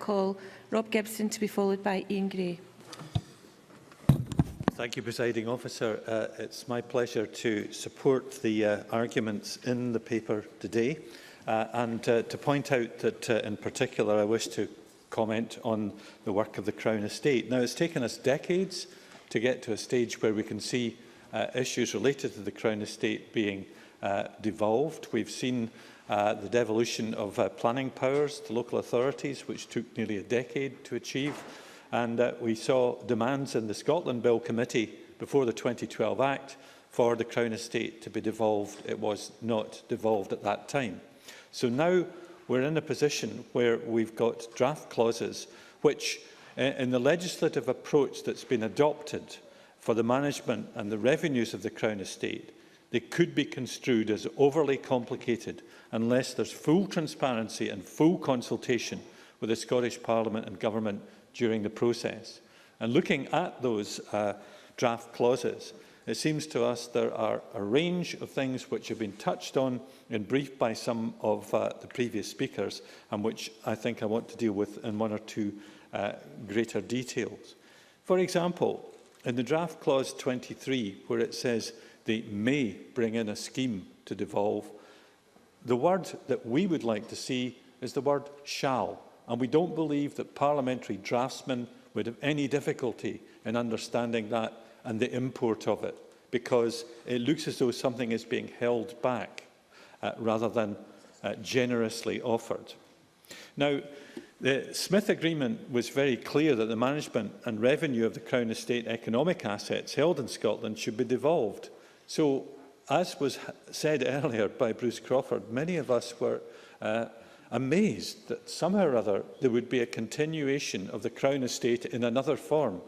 call Rob Gibson to be followed by Iain Gray. Thank you, Presiding Officer. It's my pleasure to support the arguments in the paper today and to point out that in particular I wish to comment on the work of the Crown Estate. Now, it's taken us decades to get to a stage where we can see issues related to the Crown Estate being devolved. We've seen the devolution of planning powers to local authorities, which took nearly a decade to achieve. And we saw demands in the Scotland Bill Committee before the 2012 Act for the Crown Estate to be devolved. It was not devolved at that time. So now we're in a position where we've got draft clauses which, in the legislative approach that's been adopted for the management and the revenues of the Crown Estate, they could be construed as overly complicated unless there's full transparency and full consultation with the Scottish Parliament and Government during the process. And looking at those draft clauses, it seems to us there are a range of things which have been touched on in brief by some of the previous speakers, and which I think I want to deal with in one or two greater details. For example, in the draft clause 23, where it says they may bring in a scheme to devolve, the word that we would like to see is the word shall. And we don't believe that parliamentary draftsmen would have any difficulty in understanding that and the import of it, because it looks as though something is being held back rather than generously offered. Now, the Smith Agreement was very clear that the management and revenue of the Crown Estate economic assets held in Scotland should be devolved. So, as was said earlier by Bruce Crawford, many of us were amazed that somehow or other there would be a continuation of the Crown Estate in another form.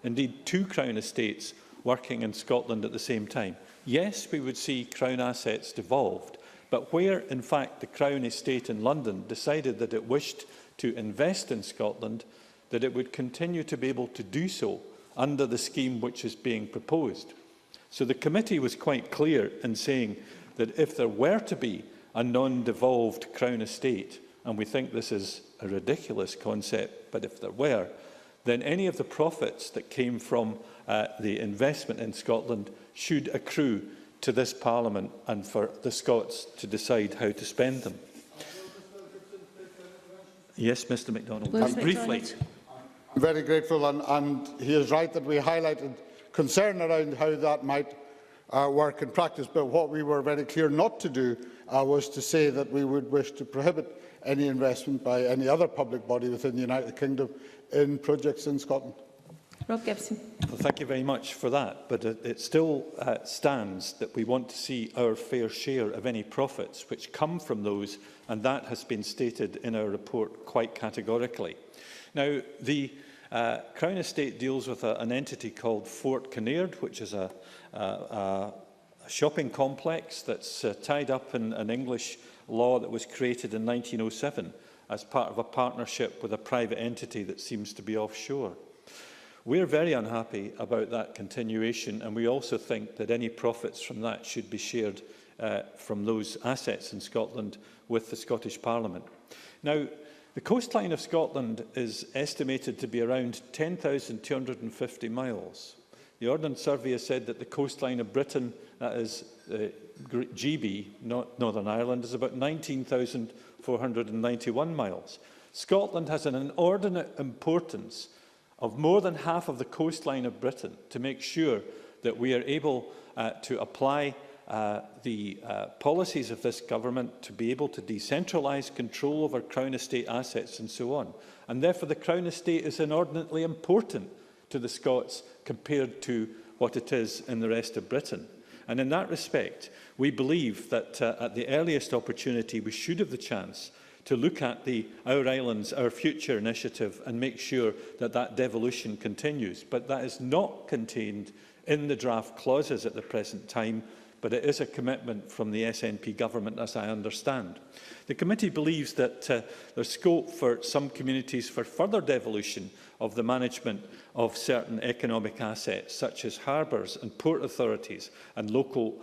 Indeed, two Crown Estates working in Scotland at the same time. Yes, we would see Crown assets devolved, but where, in fact, the Crown Estate in London decided that it wished to invest in Scotland, that it would continue to be able to do so under the scheme which is being proposed. So the committee was quite clear in saying that if there were to be a non-devolved Crown Estate, and we think this is a ridiculous concept, but if there were, then any of the profits that came from the investment in Scotland should accrue to this Parliament and for the Scots to decide how to spend them. Yes, Mr MacDonald. Briefly. I'm very grateful, and he is right that we highlighted concern around how that might work in practice, but what we were very clear not to do was to say that we would wish to prohibit any investment by any other public body within the United Kingdom in projects in Scotland. Rob Gibson. Well, thank you very much for that, but it still stands that we want to see our fair share of any profits which come from those, and that has been stated in our report quite categorically. Now, the Crown Estate deals with an entity called Fort Kinnaird, which is a shopping complex that's tied up in an English law that was created in 1907 as part of a partnership with a private entity that seems to be offshore. We're very unhappy about that continuation, and we also think that any profits from that should be shared from those assets in Scotland with the Scottish Parliament. Now, the coastline of Scotland is estimated to be around 10,250 miles. The Ordnance Survey has said that the coastline of Britain, that is GB, not Northern Ireland, is about 19,491 miles. Scotland has an inordinate importance of more than half of the coastline of Britain to make sure that we are able to apply the policies of this government to be able to decentralise control over Crown Estate assets and so on. And therefore the Crown Estate is inordinately important to the Scots compared to what it is in the rest of Britain. And in that respect, we believe that at the earliest opportunity we should have the chance to look at the Our Islands, Our Future initiative and make sure that that devolution continues. But that is not contained in the draft clauses at the present time, but but it is a commitment from the SNP government, as I understand. The committee believes that there's scope for some communities for further devolution of the management of certain economic assets, such as harbours and port authorities and local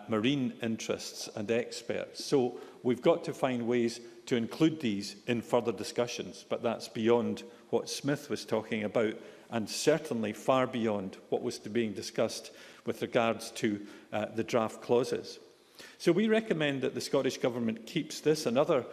marine interests and experts. So we've got to find ways to include these in further discussions, but that's beyond what Smith was talking about, and certainly far beyond what was being discussed with regards to the draft clauses. So we recommend that the Scottish Government keeps this and other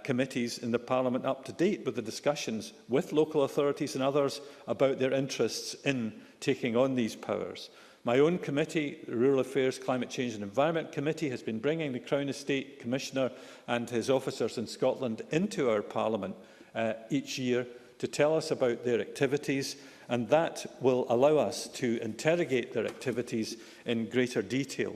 committees in the Parliament up to date with the discussions with local authorities and others about their interests in taking on these powers. My own committee, the Rural Affairs, Climate Change and Environment Committee, has been bringing the Crown Estate Commissioner and his officers in Scotland into our Parliament each year to tell us about their activities, and that will allow us to interrogate their activities in greater detail.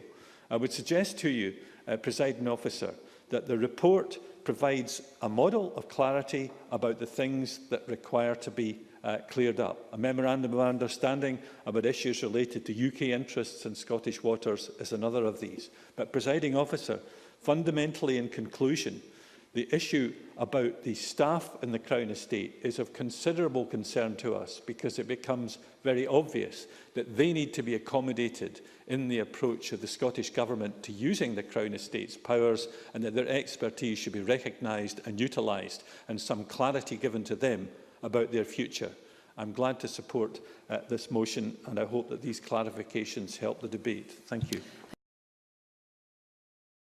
I would suggest to you, Presiding Officer, that the report provides a model of clarity about the things that require to be cleared up. A memorandum of understanding about issues related to UK interests in Scottish waters is another of these. But, Presiding Officer, fundamentally in conclusion, the issue about the staff in the Crown Estate is of considerable concern to us, because it becomes very obvious that they need to be accommodated in the approach of the Scottish Government to using the Crown Estate's powers, and that their expertise should be recognised and utilised, and some clarity given to them about their future. I'm glad to support this motion, and I hope that these clarifications help the debate. Thank you.